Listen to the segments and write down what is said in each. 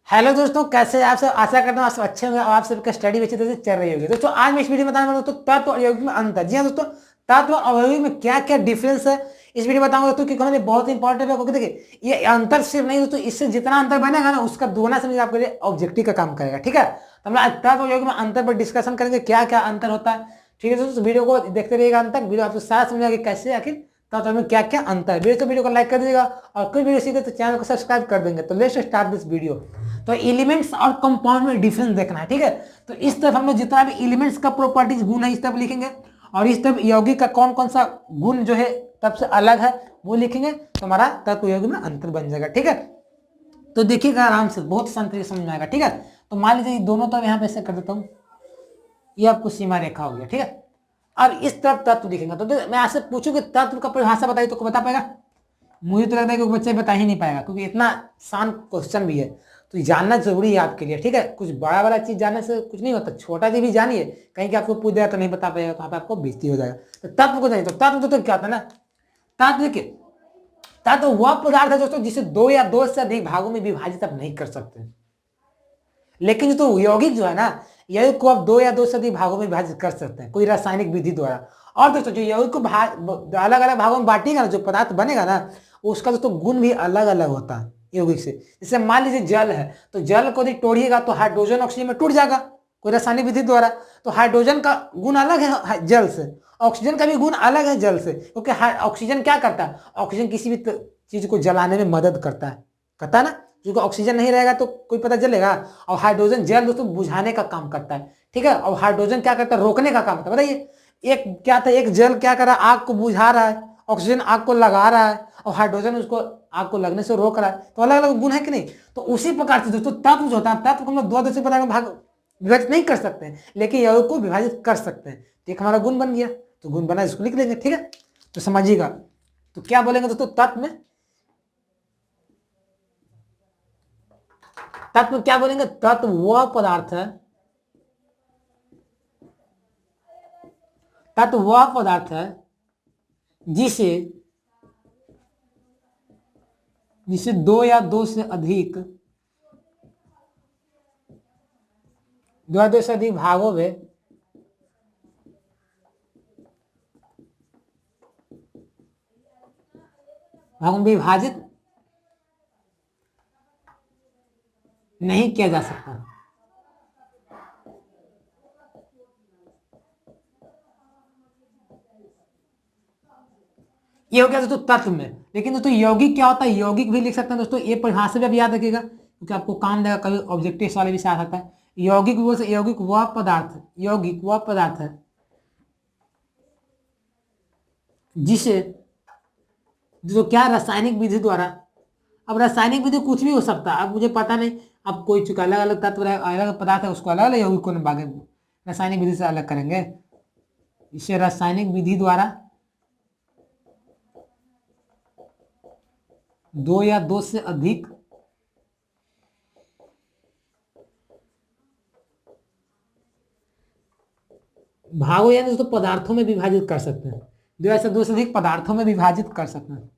Hello दोस्तों, कैसे हैं आप सब। आशा करता हूँ आप सब अच्छे होंगे और आप सबका स्टडी अच्छी तरह से चल रही होगी। दोस्तों आज मैं इस वीडियो में बताने वाला हूं दोस्तों तत्व और यौगिक में अंतर। जी हाँ दोस्तों, तत्व और यौगिक में क्या क्या डिफरेंस है इस वीडियो में बताऊंगा दोस्तों, क्योंकि हमारे बहुत इंपॉर्टेंट है। क्योंकि देखिए ये अंतर सिर्फ नहीं दोस्तों, इससे जितना अंतर बनेगा ना उसका दोगुना समझ आपके लिए ऑब्जेक्टिव का काम करेगा। ठीक है, तो हम लोग तत्व और यौगिक में अंतर पर डिस्कशन करेंगे, क्या क्या अंतर होता है। ठीक है दोस्तों, वीडियो को देखते रहिएगा अंत तक। वीडियो आपको सारा समझेगा कि कैसे आखिर तत्व में क्या क्या अंतर है। वीडियो को लाइक कर दीजिएगा और कुछ वीडियो सीखे तो चैनल को सब्सक्राइब कर देंगे। तो लेट्स स्टार्ट दिस वीडियो। तो एलिमेंट्स और कंपाउंड में डिफरेंस देखना है। ठीक है, तो इस तरफ हम लोग जितना भी एलिमेंट्स का प्रॉपर्टीज गुण है इस तरफ लिखेंगे, और इस तरफ यौगिक का कौन कौन सा गुण जो है सबसे अलग है वो लिखेंगे, तो हमारा तत्व यौगिक में अंतर बन जाएगा। ठीक है, तो देखिएगा आराम से, बहुत शांति तरीके समझ में आएगा। ठीक है, तो मान लीजिए दोनों तरफ यहाँ पे ऐसे कर देता हूँ, ये आपको सीमा रेखा हो गया। ठीक है, और इस तरफ तत्व लिखेंगे। तो मैं आपसे पूछूं कि तत्व का परिभाषा बताइए तो बता पाएगा? मुझे तो लगता है कि बच्चे बता ही नहीं पाएगा, क्योंकि इतना आसान क्वेश्चन भी है तो जानना जरूरी है आपके लिए। ठीक है, कुछ बड़ा बड़ा चीज जानने से कुछ नहीं होता, छोटा चीज भी जानिए, कहीं कि आपको पूछ दिया तो नहीं बता पाएगा तो वहां पे आपको बेइज्जती हो जाएगा। तो तत्व को जानिए। तो तत्व तो क्या होता है ना, तत्व देखिए, तत्व वह पदार्थ है दोस्तों जिसे दो या दो से अधिक भागों में विभाजित आप नहीं कर सकते। लेकिन जो यौगिक जो है ना, यौगिक को आप दो या दो से अधिक भागों में विभाजित कर सकते हैं कोई रासायनिक विधि द्वारा। और दोस्तों जो यौगिक को अलग अलग भागों में बांटेगा ना, जो पदार्थ बनेगा ना, उसका दोस्तों गुण भी अलग अलग होता है यौगिक से। जैसे मान लीजिए जल है, तो जल को यदि तोड़िएगा तो हाइड्रोजन ऑक्सीजन में टूट जाएगा कोई रासायनिक विधि द्वारा। तो हाइड्रोजन का गुण अलग है जल से, ऑक्सीजन का भी गुण अलग है जल से, क्योंकि ऑक्सीजन क्या करता है, ऑक्सीजन किसी भी चीज को जलाने में मदद करता है ना, क्योंकि ऑक्सीजन नहीं रहेगा तो कोई पता चलेगा। और हाइड्रोजन जल दोस्तों बुझाने का काम करता है। ठीक है, और हाइड्रोजन क्या करता है, रोकने का काम करता है। बताइए, एक क्या था, एक जल क्या कर रहा है, आग को बुझा रहा है, ऑक्सीजन आग को लगा रहा है, और हाइड्रोजन उसको आग को लगने से रोक रहा है। तो अलग अलग गुण है कि नहीं। तो उसी प्रकार से दोस्तों तत्व जो होता है, तत्व को हम लोग दो दूसरे पदार्थ में भाग विभाजित नहीं कर सकते हैं, लेकिन यौगिक को विभाजित कर सकते हैं। तो एक हमारा गुण बन गया, तो गुण बना इसको लिख लेंगे। ठीक है, तो समझिएगा। तो क्या बोलेंगे दोस्तों, तत्व में, तत्व क्या बोलेंगे, तत्व वह पदार्थ है, तत्व वह पदार्थ है जिसे जिसे दो या दो से अधिक भागों में विभाजित नहीं किया जा सकता। ये हो गया दोस्तों तत्व में। लेकिन दोस्तों यौगिक क्या होता है, यौगिक भी लिख सकते हैं दोस्तों, ये परिभाषा भी आप याद रखिएगा क्योंकि आपको काम देगा, कभी ऑब्जेक्टिव वाले भी साथ आता है। यौगिक बोल से, यौगिक वह पदार्थ, यौगिक वह पदार्थ है जिसे जो क्या रासायनिक विधि द्वारा, अब रासायनिक विधि कुछ भी हो सकता है, अब मुझे पता नहीं, अब कोई चुका अलग अलग तत्व अलग अलग पदार्थ है उसको अलग अलग यौगिकों में बागे रासायनिक विधि से अलग करेंगे। इसे रासायनिक विधि द्वारा दो या दो से अधिक भागों यानी दोस्तों पदार्थों में विभाजित कर सकते हैं, दो या दो से अधिक पदार्थों में विभाजित कर सकते हैं।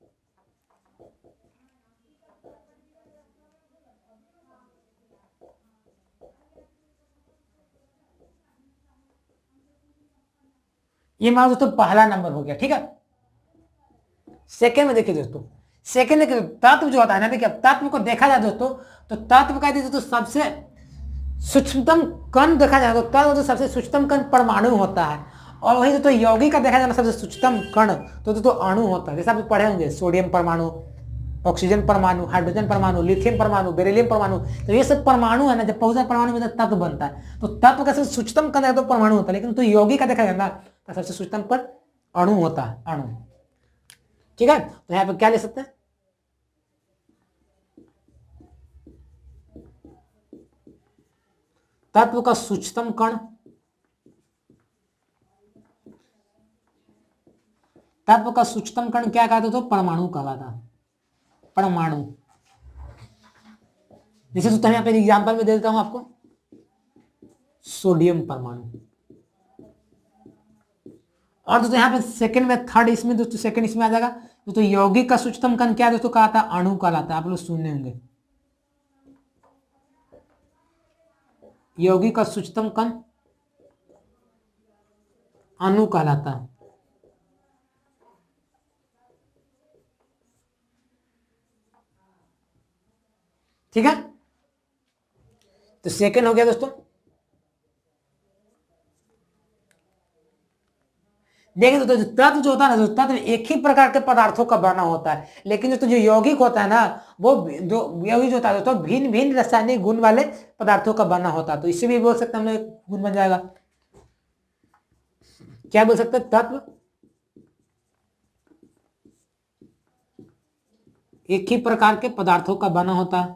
ये मान दोस्तों पहला नंबर हो गया। ठीक है, सेकंड में देखिए दोस्तों, सेकंड देखिए तत्व जो होता है ना, देखिए तत्व को देखा जाए दोस्तों, तो तत्व का दोस्तों सबसे सूक्ष्मतम कण देखा जाए तो तत्व तो सबसे सूक्ष्मतम कण परमाणु होता है। और वही दोस्तों यौगिक का देखा जाए सबसे सूक्ष्मतम कण तो दोस्तों अणु होता है। जैसे आप पढ़े होंगे सोडियम परमाणु, ऑक्सीजन परमाणु, हाइड्रोजन परमाणु, लिथियम परमाणु, बेरिलियम परमाणु, तो ये सब परमाणु है ना, जब बहुत सारे परमाणु में तत्व बनता है। तो तत्व का सबसे सूक्ष्मतम कण तो परमाणु होता है, लेकिन तो यौगिक का देखा जाए ना तो सबसे सूक्ष्मतम पर अणु होता है, अणु। ठीक है, तो यहाँ पे क्या ले सकते हैं, तत्व का सूक्ष्मतम कण, तत्व का सूक्ष्मतम कण क्या कहते तो परमाणु कहलाता, परमाणु। जैसे तो यहाँ पे एग्जांपल में दे देता हूं आपको, सोडियम परमाणु। और दोस्तों यहाँ पे सेकंड में थर्ड इसमें दोस्तों, सेकंड इसमें आ जाएगा दोस्तों, यौगिक का सूक्ष्मतम कण क्या दोस्तों कहता है, अणु कहलाता है। आप लोग सुनने होंगे यौगिक का सूक्ष्मतम कण अणु कहलाता है। ठीक है, तो सेकंड हो गया दोस्तों। देखिए दोस्तों, तत्व जो होता है ना, जो तत्व एक ही प्रकार के पदार्थों का बना होता है, लेकिन जो यौगिक होता है ना, वो जो यौगिक जो होता है दोस्तों भिन्न भिन्न रासायनिक गुण वाले पदार्थों का बना होता है। तो इससे भी बोल सकते हैं हम लोग गुण बन जाएगा, क्या बोल सकते हैं, तत्व एक ही प्रकार के पदार्थों का बना होता है,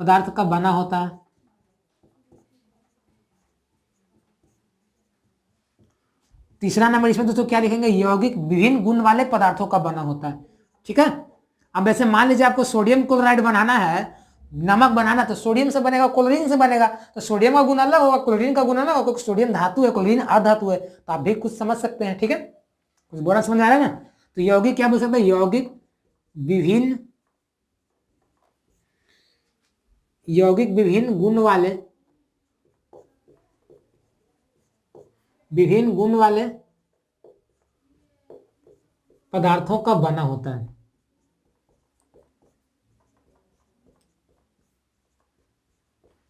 पदार्थ का बना होता है। तीसरा नंबर इसमें दोस्तों क्या लिखेंगे, यौगिक विभिन्न गुण वाले पदार्थों का बना होता है। ठीक है, अब वैसे मान लीजिए आपको सोडियम क्लोराइड बनाना है, नमक बनाना, तो सोडियम से बनेगा, क्लोरीन से बनेगा, तो सोडियम का गुण अलग होगा, क्लोरीन का गुण अलग होगा, क्योंकि सोडियम धातु है, क्लोरीन अधातु है। तो आप भी कुछ समझ सकते हैं। ठीक है, कुछ बुरा समझ आ रहा है ना। तो यौगिक क्या बोल सकते हैं, यौगिक विभिन्न, यौगिक विभिन्न गुण वाले, विभिन्न गुण वाले पदार्थों का बना होता है।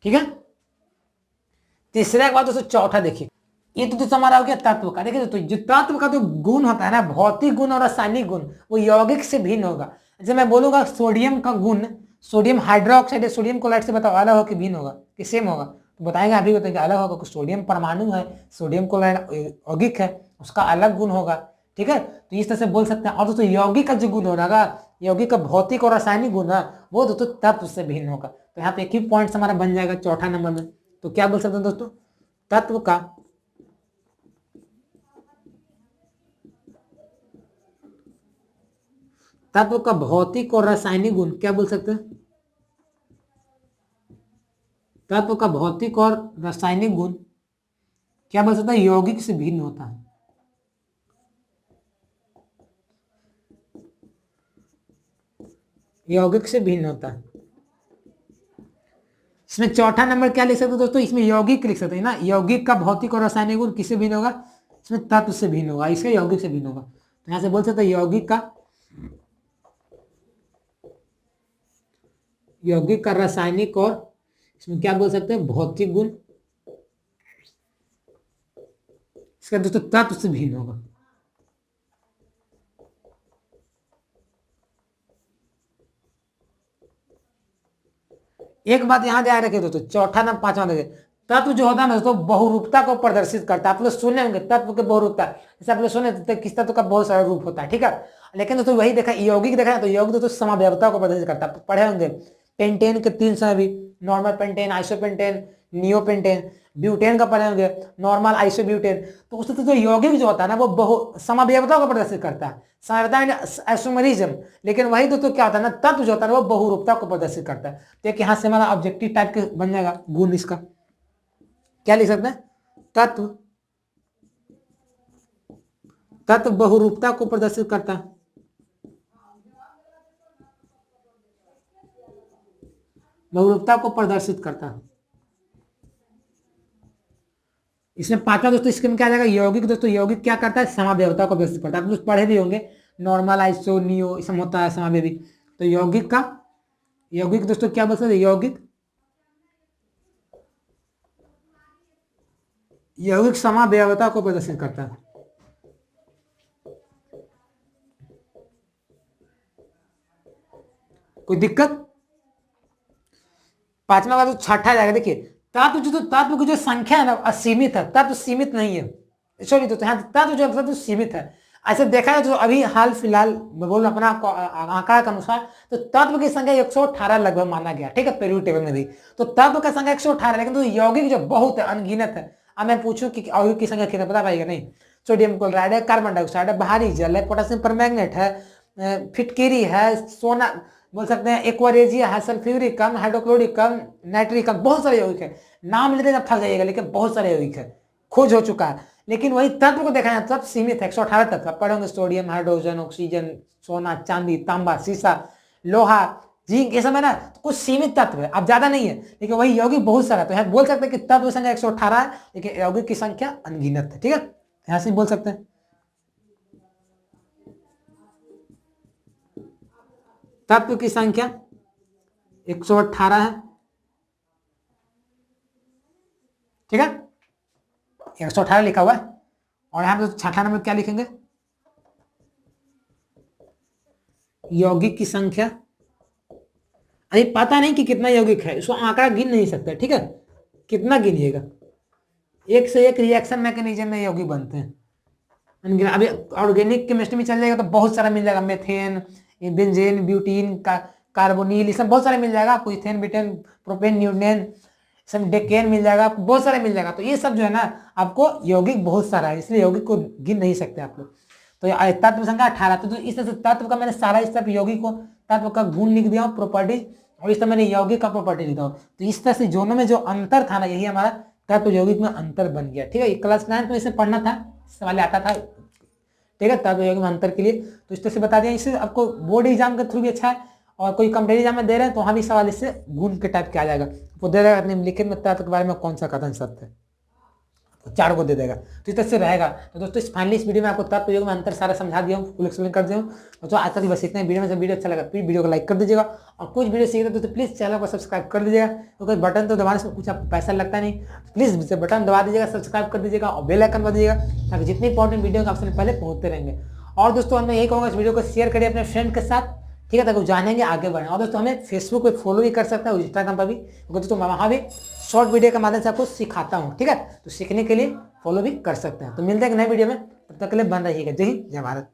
ठीक है, तीसरा के बाद दोस्तों चौथा देखिए, ये तो दोस्तों हमारा हो गया तत्व का। देखिए दोस्तों, जो तत्व का जो गुण होता है ना, भौतिक गुण और रासायनिक गुण, वो यौगिक से भिन्न होगा। जैसे मैं बोलूंगा सोडियम का गुण, सोडियम हाइड्रोक्साइड या सोडियम क्लोराइड से बताओ अलग हो कि भिन्न होगा कि सेम होगा, तो बताएंगे, अभी बताएंगे अलग होगा, क्योंकि सोडियम परमाणु है, सोडियम क्लोराइड यौगिक है, उसका अलग गुण होगा। ठीक है, तो इस तरह से बोल सकते हैं। और दोस्तों यौगिक का जो गुण होगा, यौगिक का भौतिक और रासायनिक गुण है, वो दोस्तों तत्व से भिन्न होगा। तो यहाँ पे एक ही पॉइंट हमारा बन जाएगा चौथा नंबर में। तो क्या बोल सकते हैं दोस्तों, तत्व का, तत्व का भौतिक और रासायनिक गुण, क्या बोल सकते हैं, तत्व का भौतिक और रासायनिक गुण क्या बोल सकते हैं, यौगिक से भिन्न होता है। यौगिक से भिन्न होता है। इसमें चौथा नंबर क्या लिख सकते हैं दोस्तों, इसमें यौगिक लिख सकते हैं ना, यौगिक का भौतिक और रासायनिक गुण किससे भिन्न होगा, इसमें तत्व से भिन्न होगा, इसका यौगिक से भिन्न होगा। तो यहां से बोल सकते हैं यौगिक का, यौगिक का रासायनिक और इसमें क्या बोल सकते हैं, भौतिक गुण, इसका दोस्तों तत्व से भिन्न होगा। एक बात यहां ध्यान रखिए दोस्तों, चौथा नंबर पांचवा देखिए, तत्व जो होता है ना दोस्तों, बहुरूपता को प्रदर्शित करता है। आप लोग सुने होंगे तत्व के बहुरूपता, जैसे आप लोग सुने तो किस तत्व का बहुत सारा रूप होता है। ठीक है, लेकिन दोस्तों वही देखा, यौगिक देखा तो यौगिक दोस्तों समावयवता को प्रदर्शित करता है। पढ़े होंगे पेंटेन के 3 समूह, normal pentane, isopentane, neopentane, butane का पढ़े होंगे, नॉर्मल, आइसोब्यूटेन। तो उससे तो यौगिक जो होता है ना, वो बहु समावयवता को प्रदर्शित करता है, समावयवता आइसोमरिज्म। लेकिन वही दोस्तों क्या होता है ना, तत्व जो होता है वो बहुरूपता को प्रदर्शित करता है। तो एक यहाँ से हमारा ऑब्जेक्टिव टाइप के बन जाएगा गुण, इसका क्या लिख सकते हैं, तत्व, तत्व बहुरूपता को प्रदर्शित करता है, बहुरूपता को प्रदर्शित करता है। इसमें पांचवा दोस्तों, इसके में क्या आ जाएगा, यौगिक। दोस्तों यौगिक क्या करता है, समावयवता को प्रदर्शित करता है। आप लोग पढ़े भी होंगे, नॉर्मल, आइसो, नियो, इसमें होता है समावयवी। तो यौगिक का, यौगिक दोस्तों क्या बोल सकते हैं, यौगिक, यौगिक समावयवता को प्रदर्शित करता है। कोई दिक्कत, पांचवा का तो छठा जाएगा। देखिए तत्व जो, तो तत्व की जो संख्या है ना असीमित है, तत्व सीमित नहीं है। सॉरी तो यहाँ तत्व जो तत्व सीमित है। ऐसे देखा जाए तो अभी हाल फिलहाल बोल अपना आंकड़ा के अनुसार तो तत्व की संख्या 118 लगभग माना गया। ठीक है, पेरियोडिक टेबल में भी तो तत्व का संख्या 118, लेकिन तो यौगिक जो बहुत है, अनगिनत है। अब मैं पूछूं कि यौगिक की संख्या कितना, बता पाएगा नहीं। सोडियम क्लोराइड है, कार्बन डाइऑक्साइड है, बाहरी जल है, पोटेशियम परमैंगनेट है, फिटकिरी है, सोना बोल सकते हैं, एक्वारेजिया है, सल्फ्यूरिक अम्ल, हाइड्रोक्लोरिक अम्ल, नाइट्रिक अम्ल, बहुत सारे यौगिक है। नाम लेते जब थक जाइएगा, लेकिन बहुत सारे यौगिक है, खोज हो चुका है। लेकिन वही तत्व को देखा जाए तब सीमित है, 118 तत्व पढ़ोगे, सोडियम, हाइड्रोजन, ऑक्सीजन, सोना, चांदी, तांबा, सीसा, लोहा, जिंक ये सब है ना कुछ सीमित तत्व है, अब ज्यादा नहीं है, लेकिन वही यौगिक बहुत सारा। तो यहाँ बोल सकते हैं कि तत्व संख्या 118 है, लेकिन यौगिक की संख्या अनगिनत है। ठीक है, यहाँ से बोल सकते हैं तत्व की संख्या 118 है। ठीक है, 118 लिखा हुआ है। और यहाँ पे छठा नंबर क्या लिखेंगे, यौगिक की संख्या। अभी पता नहीं कि कितना यौगिक है, इसको आंकड़ा गिन नहीं सकते। ठीक है, कितना गिनिएगा, एक से एक रिएक्शन मैकेनिज्म में यौगिक बनते हैं। अभी ऑर्गेनिक केमिस्ट्री में चल जाएगा तो बहुत सारा मिल जाएगा, मेथेन, बेंजेन, ब्यूटीन, कार्बोनिल, ये सब बहुत सारे मिल जाएगा आपको, इथेन, बिटेन, प्रोपेन, न्यूटेन, सब डेकेन मिल जाएगा आपको, बहुत सारे मिल जाएगा। तो ये सब जो है ना आपको यौगिक बहुत सारा है, इसलिए यौगिक को गिन नहीं सकते आप लोग। तो तत्व संख्या 18। तो इस तरह से तत्व का मैंने सारा इस तरह यौगिक को तत्व का गुण लिख दिया हूँ, प्रॉपर्टीज, और इस तरह मैंने यौगिक का प्रॉपर्टी लिखा हूँ। तो इस तरह से दोनों में जो अंतर था ना, यही हमारा तत्व यौगिक में अंतर बन गया। ठीक है, क्लास 9 में इसे पढ़ना था, सवाल आता था। ठीक है, तत्व यौगिक में अंतर के लिए तो इस तरह से बता दिया। इससे आपको बोर्ड एग्जाम के थ्रू भी अच्छा है, और कोई कंपनी एग्जाम में दे रहे हैं तो वहाँ भी सवाल इससे गुण के टाइप के आ जाएगा, वो दे देगा निम्नलिखित में तत्व के बारे में कौन सा कथन सत्य है, तो 4 को दे देगा। तो इस तरह से रहेगा। तो दोस्तों फाइनली इस वीडियो में आपको तत्व योग में अंतर सारा समझा दिया हूँ, फुल एक्सप्लेन कर दिया हूँ। तो आज तक बस इतना ही। वीडियो में से वीडियो अच्छा लगा प्लीज वीडियो को लाइक कर दीजिएगा, और कुछ वीडियो सीखे तो प्लीज़ चैनल को सब्सक्राइब कर दीजिएगा, क्योंकि बटन तो दबाने से कुछ आपको पैसा लगता नहीं। प्लीज़ बटन दबा दीजिएगा, सब्सक्राइब कर दीजिएगा, और बेल आइकन दबा दीजिएगा, ताकि जितनी इंपॉर्टेंट वीडियो आपसे पहले पहुँचते रहेंगे। और दोस्तों मैं यही कहूँगा, इस वीडियो को शेयर करिए अपने फ्रेंड के साथ। ठीक है, ताकि वो जानेंगे, आगे बढ़ें। और दोस्तों हमें फेसबुक पे फॉलो भी कर सकते हैं, और इंस्टाग्राम पर भी, क्योंकि दोस्तों मैं वहाँ भी शॉर्ट वीडियो के माध्यम से आपको सिखाता हूँ। ठीक है, तो सीखने के लिए फॉलो भी कर सकते हैं। तो मिलते हैं एक नए वीडियो में, तब तक के लिए बन रहिएगा। जय हिंद, जय भारत।